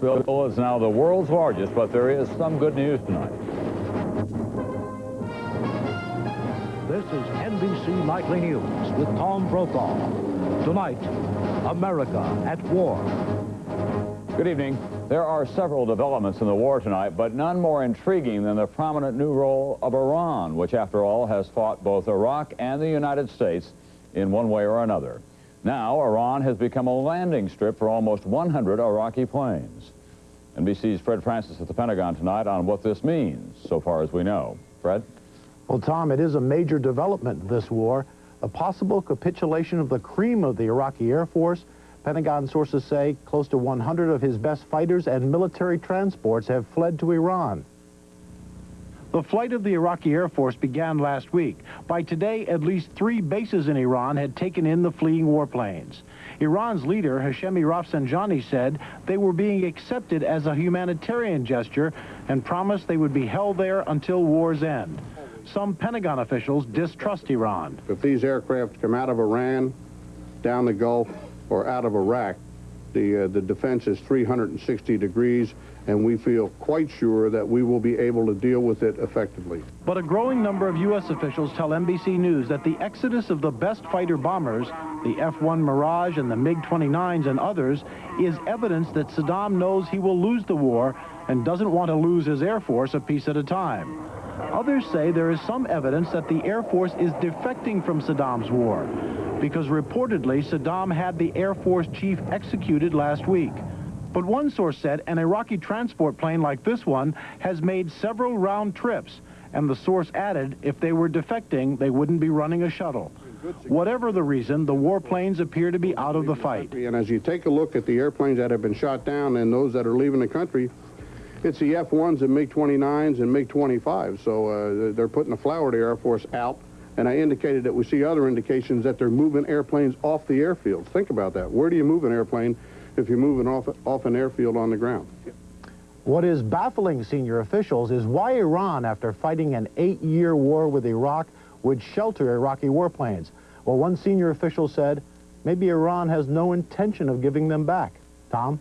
bill is now the world's largest, but there is some good news tonight. This is NBC Nightly News with Tom Brokaw. Tonight, America at war. Good evening. There are several developments in the war tonight, but none more intriguing than the prominent new role of Iran, which, after all, has fought both Iraq and the United States in one way or another. Now, Iran has become a landing strip for almost 100 Iraqi planes. NBC's Fred Francis at the Pentagon tonight on what this means, so far as we know. Fred? Well, Tom, it is a major development in this war. A possible capitulation of the cream of the Iraqi Air Force. Pentagon sources say close to 100 of his best fighters and military transports have fled to Iran. The flight of the Iraqi Air Force began last week. By today, at least 3 bases in Iran had taken in the fleeing warplanes. Iran's leader, Hashemi Rafsanjani, said they were being accepted as a humanitarian gesture and promised they would be held there until war's end. Some Pentagon officials distrust Iran. If these aircraft come out of Iran, down the Gulf, or out of Iraq, the defense is 360 degrees, and we feel quite sure that we will be able to deal with it effectively. But a growing number of U.S. officials tell NBC News that the exodus of the best fighter bombers, the F-1 Mirage and the MiG-29s and others, is evidence that Saddam knows he will lose the war and doesn't want to lose his Air Force a piece at a time. Others say there is some evidence that the Air Force is defecting from Saddam's war, because reportedly Saddam had the Air Force chief executed last week. But one source said an Iraqi transport plane like this one has made several round trips, and the source added if they were defecting, they wouldn't be running a shuttle. Whatever the reason, the warplanes appear to be out of the fight. And as you take a look at the airplanes that have been shot down and those that are leaving the country, it's the F-1s and MiG-29s and MiG-25s, so they're putting the Florida Air Force out. And I indicated that we see other indications that they're moving airplanes off the airfield. Think about that. Where do you move an airplane if you're moving off an airfield on the ground? What is baffling senior officials is why Iran, after fighting an 8-year war with Iraq, would shelter Iraqi warplanes. Well, one senior official said maybe Iran has no intention of giving them back. Tom?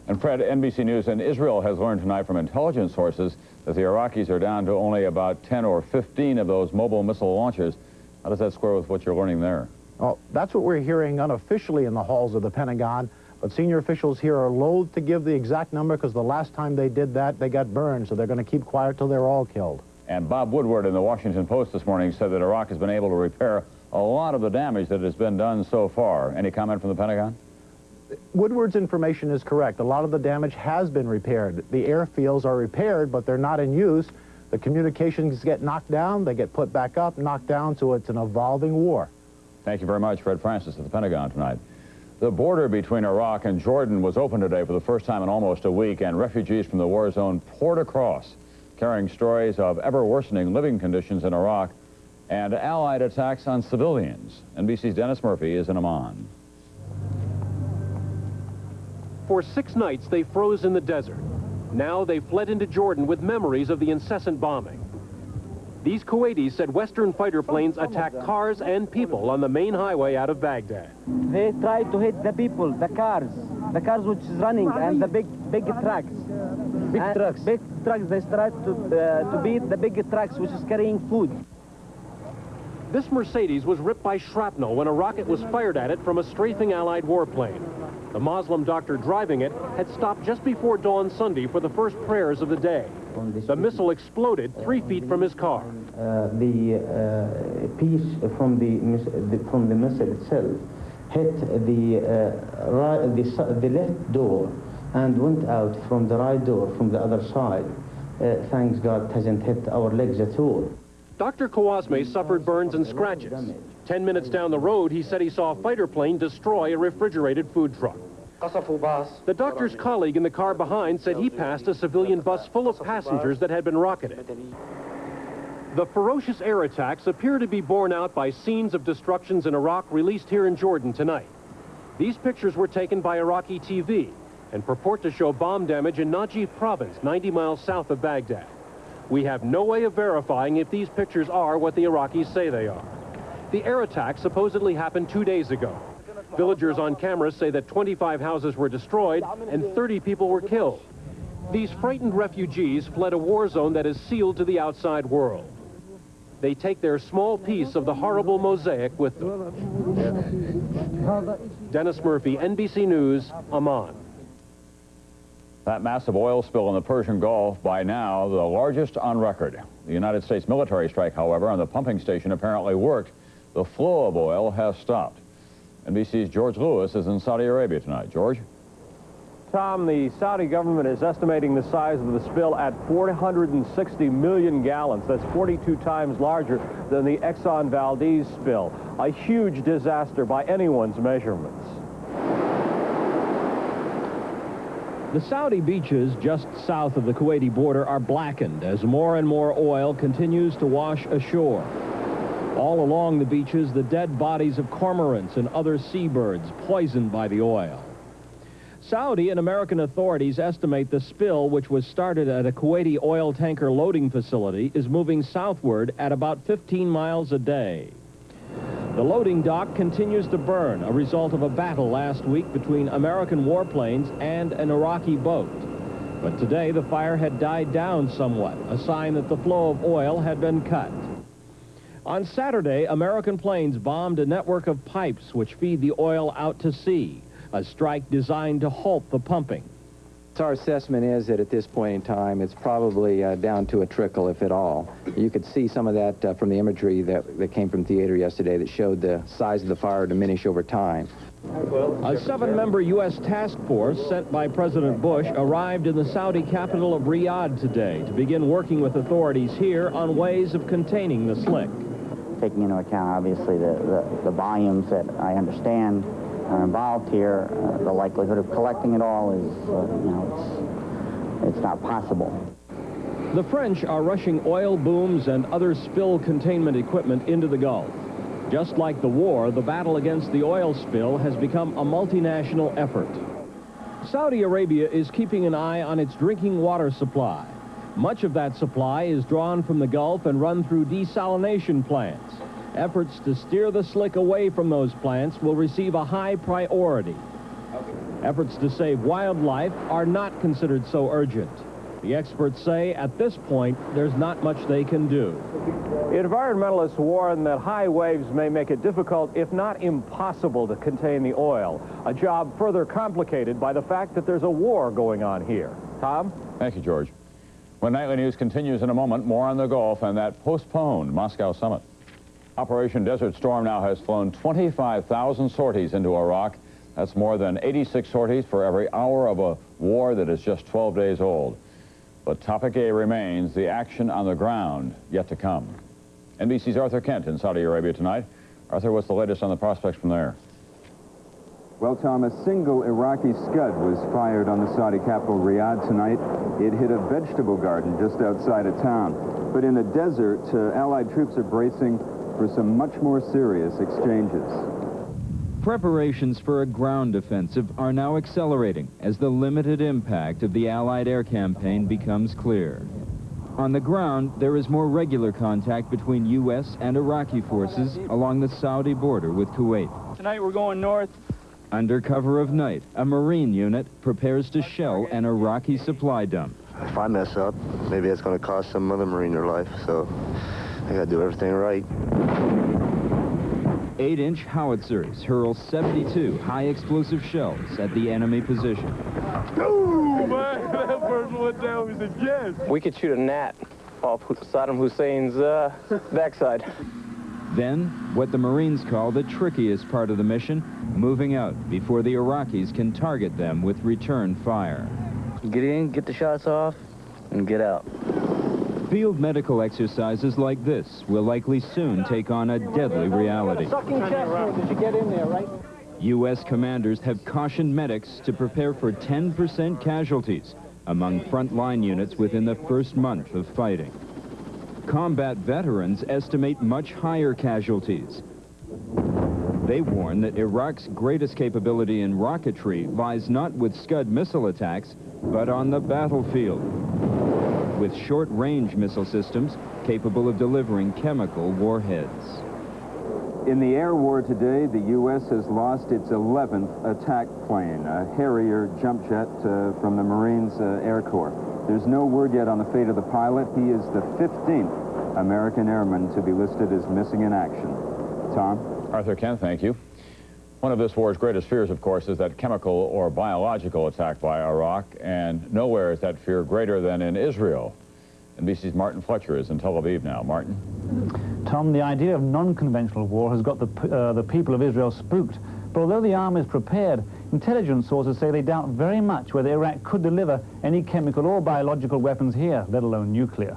And Fred, NBC News and Israel has learned tonight from intelligence sources that the Iraqis are down to only about 10 or 15 of those mobile missile launchers. How does that square with what you're learning there? Well, that's what we're hearing unofficially in the halls of the Pentagon, but senior officials here are loath to give the exact number because the last time they did that, they got burned, so they're going to keep quiet till they're all killed. And Bob Woodward in the Washington Post this morning said that Iraq has been able to repair a lot of the damage that has been done so far. Any comment from the Pentagon? Woodward's information is correct. A lot of the damage has been repaired. The airfields are repaired, but they're not in use. The communications get knocked down, they get put back up, knocked down, so it's an evolving war. Thank you very much, Fred Francis at the Pentagon tonight. The border between Iraq and Jordan was open today for the first time in almost a week, and refugees from the war zone poured across, carrying stories of ever-worsening living conditions in Iraq and Allied attacks on civilians. NBC's Dennis Murphy is in Amman. For 6 nights, they froze in the desert. Now they fled into Jordan with memories of the incessant bombing. These Kuwaitis said Western fighter planes attacked cars and people on the main highway out of Baghdad. They tried to hit the people, the cars which is running, and the big trucks. Big trucks, they tried to beat the big trucks which is carrying food. This Mercedes was ripped by shrapnel when a rocket was fired at it from a strafing Allied warplane. The Muslim doctor driving it had stopped just before dawn Sunday for the first prayers of the day. The missile exploded 3 feet from his car. The piece from the missile itself hit the left door and went out from the right door from the other side. Thanks God, it hasn't hit our legs at all. Dr. Kawasme suffered burns and scratches. 10 minutes down the road, he said he saw a fighter plane destroy a refrigerated food truck. The doctor's colleague in the car behind said he passed a civilian bus full of passengers that had been rocketed. The ferocious air attacks appear to be borne out by scenes of destructions in Iraq released here in Jordan tonight. These pictures were taken by Iraqi TV and purport to show bomb damage in Najaf province, 90 miles south of Baghdad. We have no way of verifying if these pictures are what the Iraqis say they are. The air attack supposedly happened 2 days ago. Villagers on camera say that 25 houses were destroyed and 30 people were killed. These frightened refugees fled a war zone that is sealed to the outside world. They take their small piece of the horrible mosaic with them. Dennis Murphy, NBC News, Amman. That massive oil spill in the Persian Gulf, by now the largest on record. The United States military strike, however, on the pumping station apparently worked. The flow of oil has stopped. NBC's George Lewis is in Saudi Arabia tonight. George? Tom, the Saudi government is estimating the size of the spill at 460 million gallons. That's 42 times larger than the Exxon Valdez spill. A huge disaster by anyone's measurements. The Saudi beaches just south of the Kuwaiti border are blackened as more and more oil continues to wash ashore. All along the beaches, the dead bodies of cormorants and other seabirds poisoned by the oil. Saudi and American authorities estimate the spill, which was started at a Kuwaiti oil tanker loading facility, is moving southward at about 15 miles a day. The loading dock continues to burn, a result of a battle last week between American warplanes and an Iraqi boat. But today the fire had died down somewhat, a sign that the flow of oil had been cut. On Saturday, American planes bombed a network of pipes which feed the oil out to sea, a strike designed to halt the pumping. Our assessment is that at this point in time, it's probably down to a trickle, if at all. You could see some of that from the imagery that came from theater yesterday that showed the size of the fire diminish over time. A 7-member U.S. task force sent by President Bush arrived in the Saudi capital of Riyadh today to begin working with authorities here on ways of containing the slick. Taking into account, obviously, the volumes that I understand are involved here, the likelihood of collecting it all is, it's not possible. The French are rushing oil booms and other spill containment equipment into the Gulf. Just like the war, the battle against the oil spill has become a multinational effort. Saudi Arabia is keeping an eye on its drinking water supply. Much of that supply is drawn from the Gulf and run through desalination plants. Efforts to steer the slick away from those plants will receive a high priority. Efforts to save wildlife are not considered so urgent. The experts say at this point there's not much they can do. Environmentalists warn that high waves may make it difficult, if not impossible, to contain the oil, a job further complicated by the fact that there's a war going on here. Tom? Thank you, George. When Nightly News continues in a moment, more on the Gulf and that postponed Moscow summit. Operation Desert Storm now has flown 25,000 sorties into Iraq. That's more than 86 sorties for every hour of a war that is just 12 days old. But topic A remains the action on the ground yet to come. NBC's Arthur Kent in Saudi Arabia tonight. Arthur, what's the latest on the prospects from there? Well, Tom, a single Iraqi Scud was fired on the Saudi capital, Riyadh, tonight. It hit a vegetable garden just outside of town. But in the desert, Allied troops are bracing for some much more serious exchanges. Preparations for a ground offensive are now accelerating as the limited impact of the Allied air campaign becomes clear. On the ground, there is more regular contact between U.S. and Iraqi forces along the Saudi border with Kuwait. Tonight we're going north. Under cover of night, a Marine unit prepares to shell an Iraqi supply dump. If I mess up, maybe it's going to cost some other Marine their life, so I got to do everything right. 8-inch howitzers hurl 72 high-explosive shells at the enemy position. Oh, man, that first one down, we said yes. We could shoot a gnat off Saddam Hussein's backside. Then, what the Marines call the trickiest part of the mission, moving out before the Iraqis can target them with return fire. Get in, get the shots off, and get out. Field medical exercises like this will likely soon take on a deadly reality. Sucking chest here, did you get in there, right? U.S. commanders have cautioned medics to prepare for 10% casualties among frontline units within the first month of fighting. Combat veterans estimate much higher casualties. They warn that Iraq's greatest capability in rocketry lies not with Scud missile attacks, but on the battlefield, with short-range missile systems capable of delivering chemical warheads. In the air war today, the U.S. has lost its 11th attack plane, a Harrier jump jet from the Marines Air Corps. There's no word yet on the fate of the pilot. He is the 15th American airman to be listed as missing in action. Tom? Arthur Kent, thank you. One of this war's greatest fears, of course, is that chemical or biological attack by Iraq, and nowhere is that fear greater than in Israel. NBC's Martin Fletcher is in Tel Aviv now. Martin? Tom, the idea of non-conventional war has got the people of Israel spooked. But although the army is prepared, intelligence sources say they doubt very much whether Iraq could deliver any chemical or biological weapons here, let alone nuclear.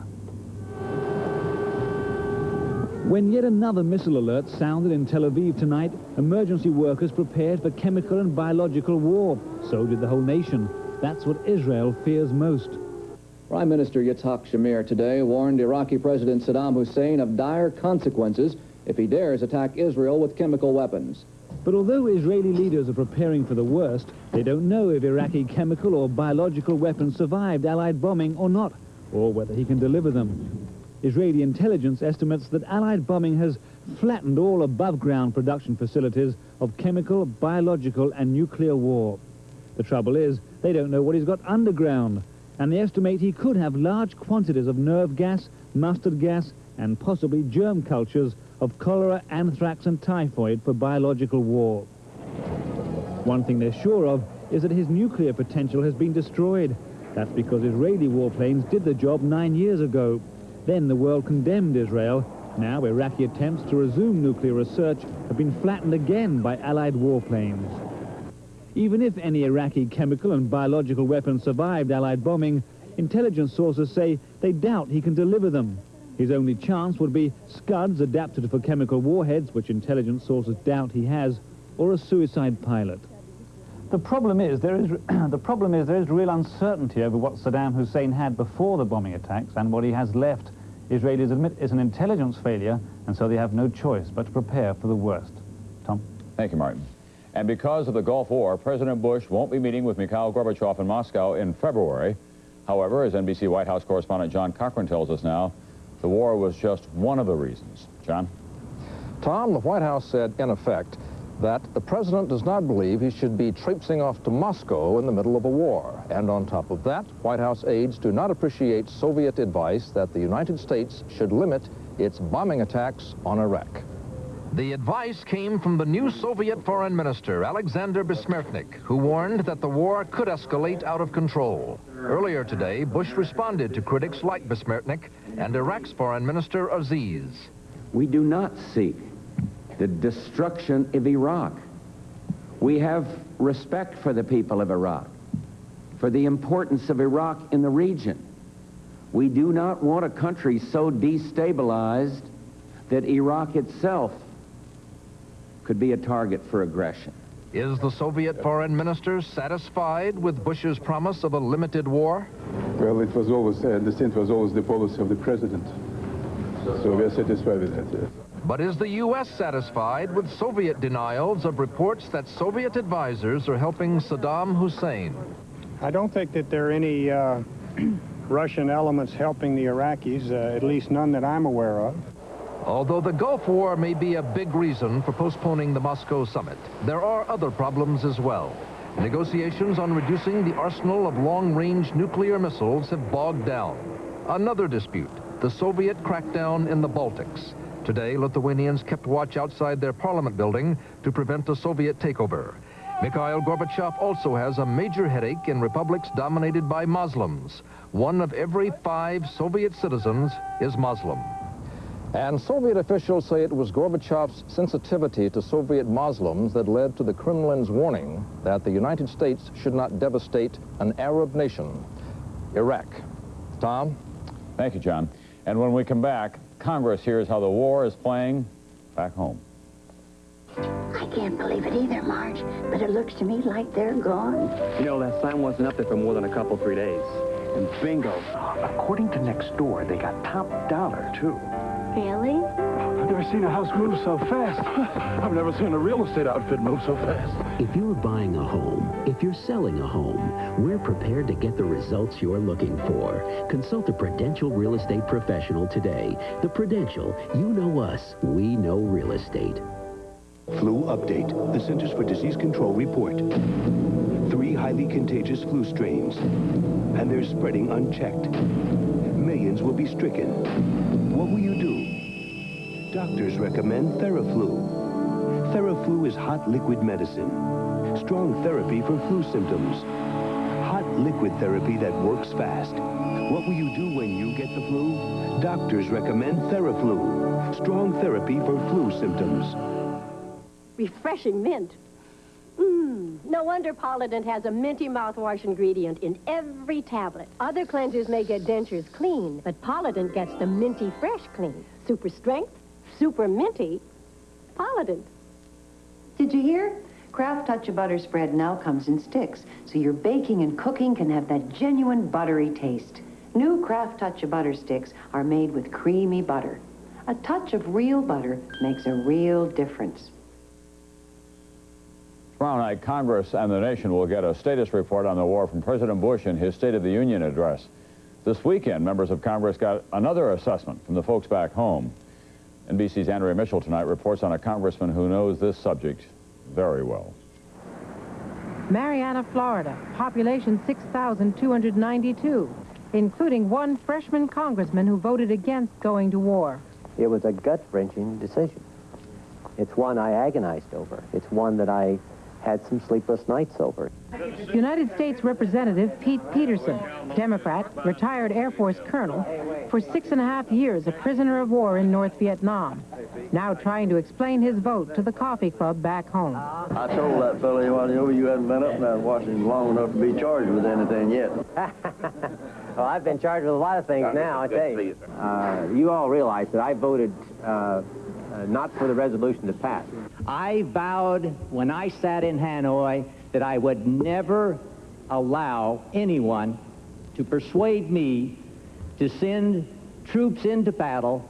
When yet another missile alert sounded in Tel Aviv tonight, emergency workers prepared for chemical and biological war. So did the whole nation. That's what Israel fears most. Prime Minister Yitzhak Shamir today warned Iraqi President Saddam Hussein of dire consequences if he dares attack Israel with chemical weapons. But although Israeli leaders are preparing for the worst, they don't know if Iraqi chemical or biological weapons survived Allied bombing or not, or whether he can deliver them. Israeli intelligence estimates that Allied bombing has flattened all above-ground production facilities of chemical, biological, and nuclear war. The trouble is, they don't know what he's got underground, and they estimate he could have large quantities of nerve gas, mustard gas, and possibly germ cultures of cholera, anthrax, and typhoid for biological war. One thing they're sure of is that his nuclear potential has been destroyed. That's because Israeli warplanes did the job 9 years ago. Then the world condemned Israel. Now Iraqi attempts to resume nuclear research have been flattened again by Allied warplanes. Even if any Iraqi chemical and biological weapons survived Allied bombing, intelligence sources say they doubt he can deliver them. His only chance would be Scuds adapted for chemical warheads, which intelligence sources doubt he has, or a suicide pilot. The problem is there is real uncertainty over what Saddam Hussein had before the bombing attacks and what he has left. Israelis admit is an intelligence failure, and so they have no choice but to prepare for the worst. Tom? Thank you, Martin. And because of the Gulf War, President Bush won't be meeting with Mikhail Gorbachev in Moscow in February. However, as NBC White House correspondent John Cochran tells us now, the war was just one of the reasons. John? Tom, the White House said, in effect, that the president does not believe he should be traipsing off to Moscow in the middle of a war. And on top of that, White House aides do not appreciate Soviet advice that the United States should limit its bombing attacks on Iraq. The advice came from the new Soviet foreign minister, Alexander Besmertnik, who warned that the war could escalate out of control. Earlier today, Bush responded to critics like Besmertnik and Iraq's foreign minister, Aziz. We do not seek the destruction of Iraq. We have respect for the people of Iraq, for the importance of Iraq in the region. We do not want a country so destabilized that Iraq itself could be a target for aggression. Is the Soviet foreign minister satisfied with Bush's promise of a limited war? Well, it was always, I understand, it was always the policy of the president. So we are satisfied with that, yes. But is the U.S. satisfied with Soviet denials of reports that Soviet advisors are helping Saddam Hussein? I don't think that there are any Russian elements helping the Iraqis, at least none that I'm aware of. Although the Gulf War may be a big reason for postponing the Moscow summit, there are other problems as well. Negotiations on reducing the arsenal of long-range nuclear missiles have bogged down. Another dispute, the Soviet crackdown in the Baltics. Today, Lithuanians kept watch outside their parliament building to prevent a Soviet takeover. Mikhail Gorbachev also has a major headache in republics dominated by Muslims. 1 of every 5 Soviet citizens is Muslim. And Soviet officials say it was Gorbachev's sensitivity to Soviet Muslims that led to the Kremlin's warning that the United States should not devastate an Arab nation, Iraq. Tom? Thank you, John. And when we come back, Congress hears how the war is playing back home. I can't believe it either, Marge, but it looks to me like they're gone. You know, that sign wasn't up there for more than a couple, 3 days. And bingo. According to next door, they got top dollar, too. Really? I've never seen a house move so fast. I've never seen a real estate outfit move so fast. If you're buying a home, if you're selling a home, we're prepared to get the results you're looking for. Consult a Prudential real estate professional today. The Prudential, you know us, we know real estate. Flu update. The Centers for Disease Control report. 3 highly contagious flu strains, and they're spreading unchecked. Millions will be stricken. What will you do? Doctors recommend Theraflu. Theraflu is hot liquid medicine. Strong therapy for flu symptoms. Hot liquid therapy that works fast. What will you do when you get the flu? Doctors recommend Theraflu. Strong therapy for flu symptoms. Refreshing mint. No wonder Polident has a minty mouthwash ingredient in every tablet. Other cleansers may get dentures clean, but Polident gets the minty fresh clean. Super strength, super minty, Polident. Did you hear? Kraft Touch of Butter spread now comes in sticks, so your baking and cooking can have that genuine buttery taste. New Kraft Touch of Butter sticks are made with creamy butter. A touch of real butter makes a real difference. Tomorrow night, Congress and the nation will get a status report on the war from President Bush in his State of the Union address. This weekend, members of Congress got another assessment from the folks back home. NBC's Andrea Mitchell tonight reports on a congressman who knows this subject very well. Marianna, Florida, population 6,292, including one freshman congressman who voted against going to war. It was a gut-wrenching decision. It's one I agonized over. It's one that I had some sleepless nights over. United States Representative Pete Peterson, Democrat, retired Air Force colonel, for 6.5 years a prisoner of war in North Vietnam, now trying to explain his vote to the coffee club back home. I told that fellow, you hadn't been up there in Washington long enough to be charged with anything yet. Well, I've been charged with a lot of things now, I tell you. You all realize that I voted not for the resolution to pass. I vowed when I sat in Hanoi that I would never allow anyone to persuade me to send troops into battle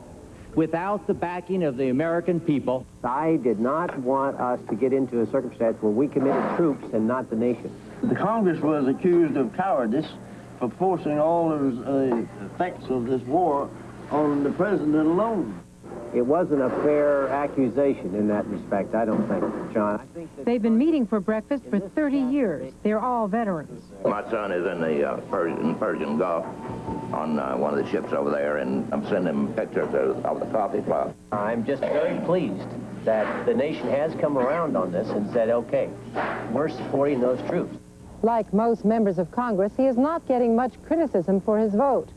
without the backing of the American people. I did not want us to get into a circumstance where we committed troops and not the nation. The Congress was accused of cowardice for forcing all of the effects of this war on the president alone. It wasn't a fair accusation in that respect, I don't think, John. They've been meeting for breakfast for 30 years. They're all veterans. My son is in the Persian Gulf on one of the ships over there, and I'm sending him pictures of the coffee plot. I'm just very pleased that the nation has come around on this and said, okay, we're supporting those troops. Like most members of Congress, he is not getting much criticism for his vote.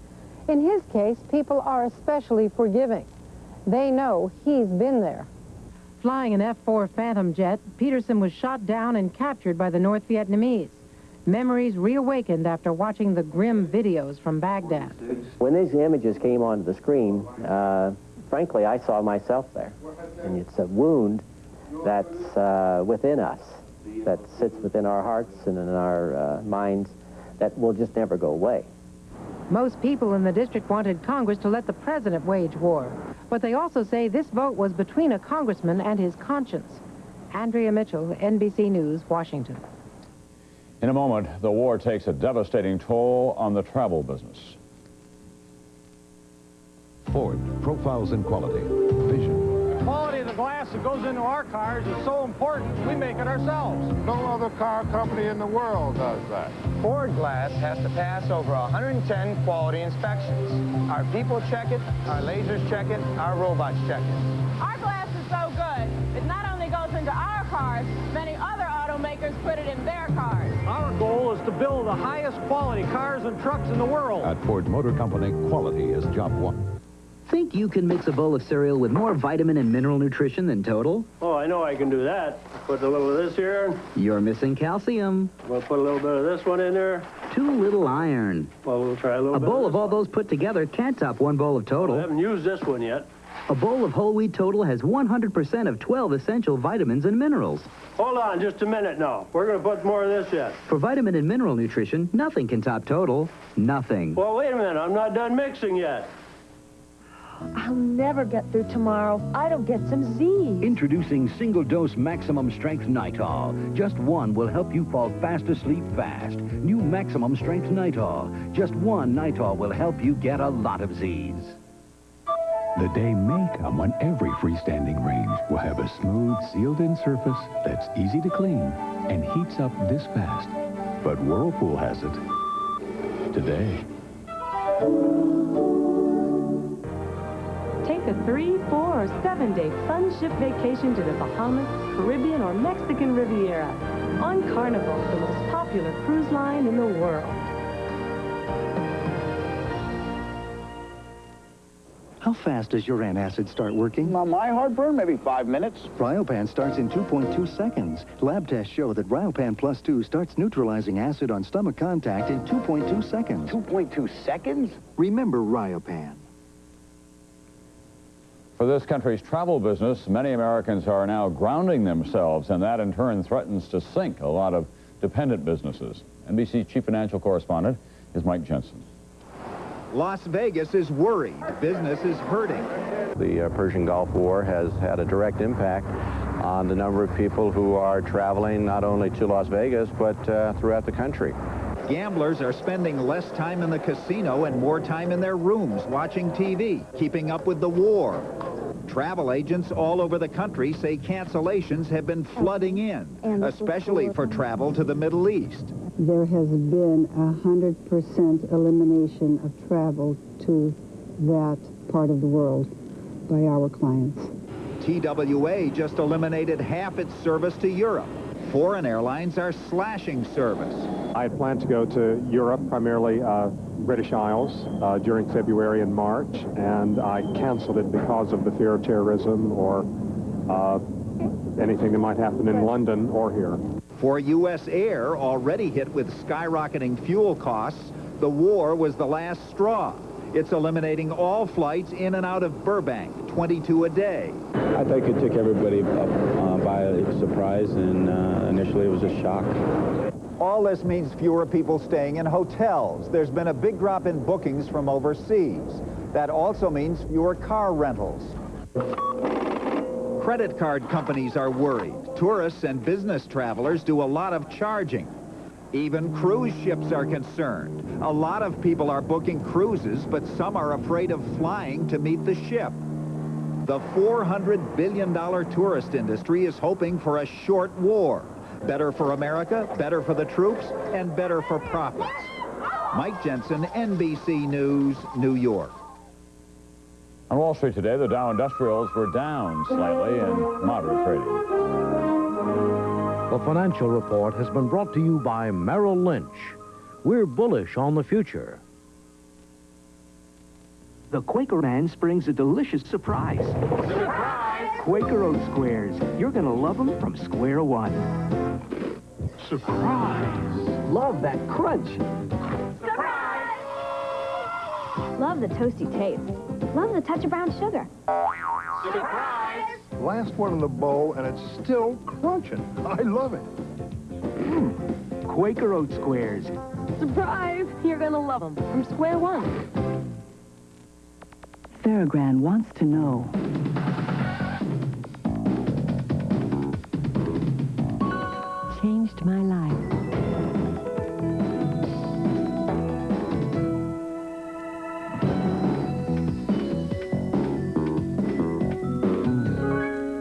In his case, people are especially forgiving. They know he's been there. Flying an F-4 Phantom jet, Peterson was shot down and captured by the North Vietnamese. Memories reawakened after watching the grim videos from Baghdad. When these images came onto the screen, frankly, I saw myself there. And it's a wound that's within us, that sits within our hearts and in our minds, that will just never go away. Most people in the district wanted Congress to let the president wage war. But they also say this vote was between a congressman and his conscience. Andrea Mitchell, NBC News, Washington. In a moment, the war takes a devastating toll on the travel business. Ford profiles in quality, vision. The quality of the glass that goes into our cars is so important, we make it ourselves. No other car company in the world does that. Ford glass has to pass over 110 quality inspections. Our people check it, our lasers check it, our robots check it. Our glass is so good, it not only goes into our cars, many other automakers put it in their cars. Our goal is to build the highest quality cars and trucks in the world. At Ford Motor Company, quality is job one. Think you can mix a bowl of cereal with more vitamin and mineral nutrition than Total? Oh, I know I can do that. Put a little of this here. You're missing calcium. We'll put a little bit of this one in there. Too little iron. Well, we'll try a little bit. A bowl of all those put together can't top one bowl of Total. I haven't used this one yet. A bowl of whole wheat Total has 100% of 12 essential vitamins and minerals. Hold on just a minute now. We're going to put more of this yet. For vitamin and mineral nutrition, nothing can top Total. Nothing. Well, wait a minute. I'm not done mixing yet. I'll never get through tomorrow. I don't get some Z's. Introducing single-dose maximum strength Nitol. Just one will help you fall fast asleep fast. New maximum strength Nitol. Just one Nitol will help you get a lot of Z's. The day may come when every freestanding range will have a smooth, sealed-in surface that's easy to clean and heats up this fast. But Whirlpool has it today. Take a 3, 4, or 7-day fun ship vacation to the Bahamas, Caribbean, or Mexican Riviera on Carnival, the most popular cruise line in the world. How fast does your antacid start working? My heartburn, maybe 5 minutes. Ryopan starts in 2.2 seconds. Lab tests show that Ryopan Plus 2 starts neutralizing acid on stomach contact in 2.2 seconds. 2.2 seconds? Remember Ryopan. For this country's travel business, many Americans are now grounding themselves, and that in turn threatens to sink a lot of dependent businesses. NBC Chief Financial Correspondent is Mike Jensen. Las Vegas is worried. Business is hurting. The Persian Gulf War has had a direct impact on the number of people who are traveling not only to Las Vegas, but throughout the country. Gamblers are spending less time in the casino and more time in their rooms watching TV, keeping up with the war. Travel agents all over the country say cancellations have been flooding in, especially for travel to the Middle East. There has been 100% elimination of travel to that part of the world by our clients. TWA just eliminated half its service to Europe. Foreign airlines are slashing service. I had planned to go to Europe, primarily British Isles, during February and March, and I canceled it because of the fear of terrorism or anything that might happen in London or here. For U.S. Air, already hit with skyrocketing fuel costs, the war was the last straw. It's eliminating all flights in and out of Burbank, 22 a day. I think it took everybody by surprise, and initially it was a shock. All this means fewer people staying in hotels. There's been a big drop in bookings from overseas. That also means fewer car rentals. Credit card companies are worried. Tourists and business travelers do a lot of charging. Even cruise ships are concerned. A lot of people are booking cruises, but some are afraid of flying to meet the ship. The $400 billion tourist industry is hoping for a short war. Better for America, better for the troops, and better for profits. Mike Jensen, NBC News, New York. On Wall Street today, the Dow Industrials were down slightly in moderate trading. The Financial Report has been brought to you by Merrill Lynch. We're bullish on the future. The Quaker Man brings a delicious surprise. Surprise! Quaker Oat Squares. You're going to love them from square one. Surprise! Love that crunch. Surprise! Love the toasty taste. Love the touch of brown sugar. Surprise! Last one in the bowl, and it's still crunching. I love it. Quaker Oat Squares. Surprise! You're going to love them from square one. Farragran wants to know. Changed my life.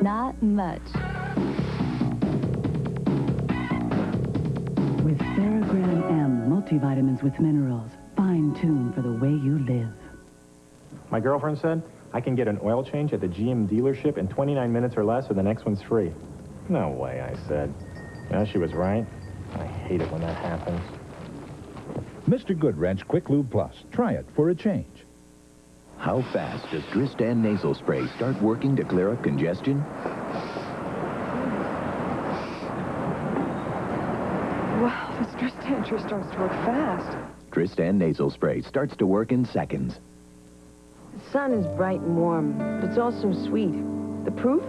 Not much. With Farragran M multivitamins with minerals, fine-tuned for the way you live. My girlfriend said I can get an oil change at the GM dealership in 29 minutes or less, or the next one's free. No way, I said. Yeah, she was right. I hate it when that happens. Mr. Goodwrench Quick Lube Plus. Try it for a change. How fast does Dristan nasal spray start working to clear up congestion? Wow, this Dristan sure starts to work fast. Dristan nasal spray starts to work in seconds. The sun is bright and warm, but it's also sweet. The proof?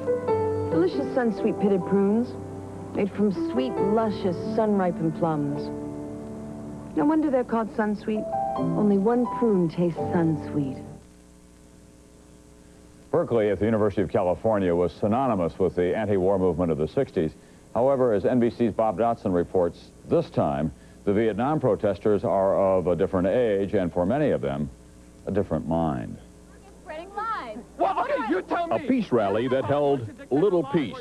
Delicious sun-sweet pitted prunes, made from sweet, luscious, sun-ripened plums. No wonder they're called sun-sweet. Only one prune tastes sun-sweet. Berkeley at the University of California was synonymous with the anti-war movement of the 60s. However, as NBC's Bob Dotson reports, this time, the Vietnam protesters are of a different age, and for many of them, a different mind. Spreading live you tell me. A peace rally that held little peace.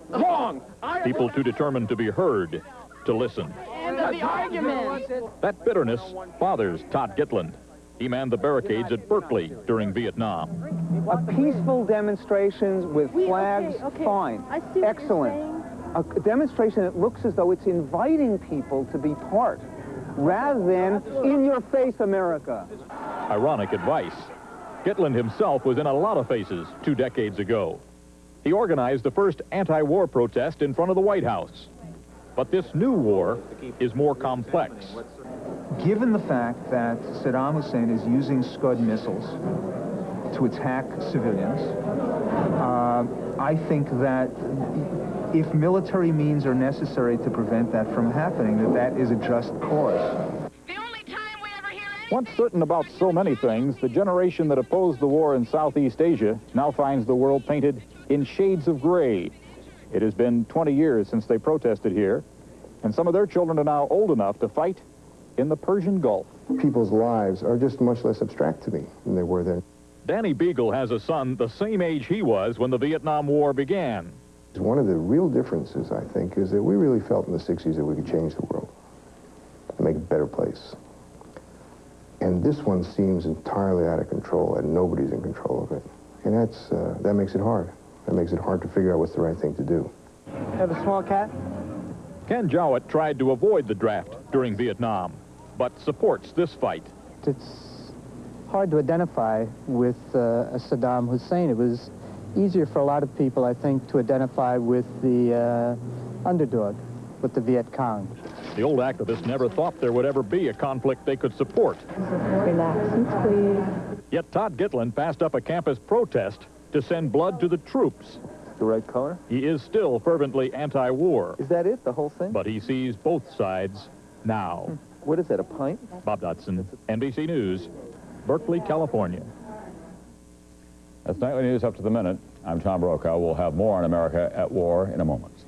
Wrong. People too determined to be heard, to listen. End of the argument. That bitterness bothers Todd Gitland. He manned the barricades at Berkeley during Vietnam. A peaceful demonstrations with flags, fine, excellent. A demonstration that looks as though it's inviting people to be part, rather than in your face, America. Ironic advice. Gitland himself was in a lot of faces 2 decades ago. He organized the first anti-war protest in front of the White House. But this new war is more complex. Given the fact that Saddam Hussein is using Scud missiles to attack civilians, I think that if military means are necessary to prevent that from happening, that is a just cause. Once certain about so many things, the generation that opposed the war in Southeast Asia now finds the world painted in shades of gray. It has been 20 years since they protested here, and some of their children are now old enough to fight in the Persian Gulf. People's lives are just much less abstract to me than they were then. Danny Beagle has a son the same age he was when the Vietnam War began. One of the real differences, I think, is that we really felt in the 60s that we could change the world and make it a better place. And this one seems entirely out of control, and nobody's in control of it. And that makes it hard. That makes it hard to figure out what's the right thing to do. Have a small cat? Ken Jowett tried to avoid the draft during Vietnam, but supports this fight. It's hard to identify with Saddam Hussein. It was easier for a lot of people, I think, to identify with the underdog, with the Viet Cong. The old activists never thought there would ever be a conflict they could support. Relax and squeeze. Yet Todd Gitland passed up a campus protest to send blood to the troops. The right color? He is still fervently anti-war. Is that it, the whole thing? But he sees both sides now. What is that, a pint? Bob Dotson, NBC News, Berkeley, California. That's Nightly News up to the minute. I'm Tom Brokaw. We'll have more on America at War in a moment.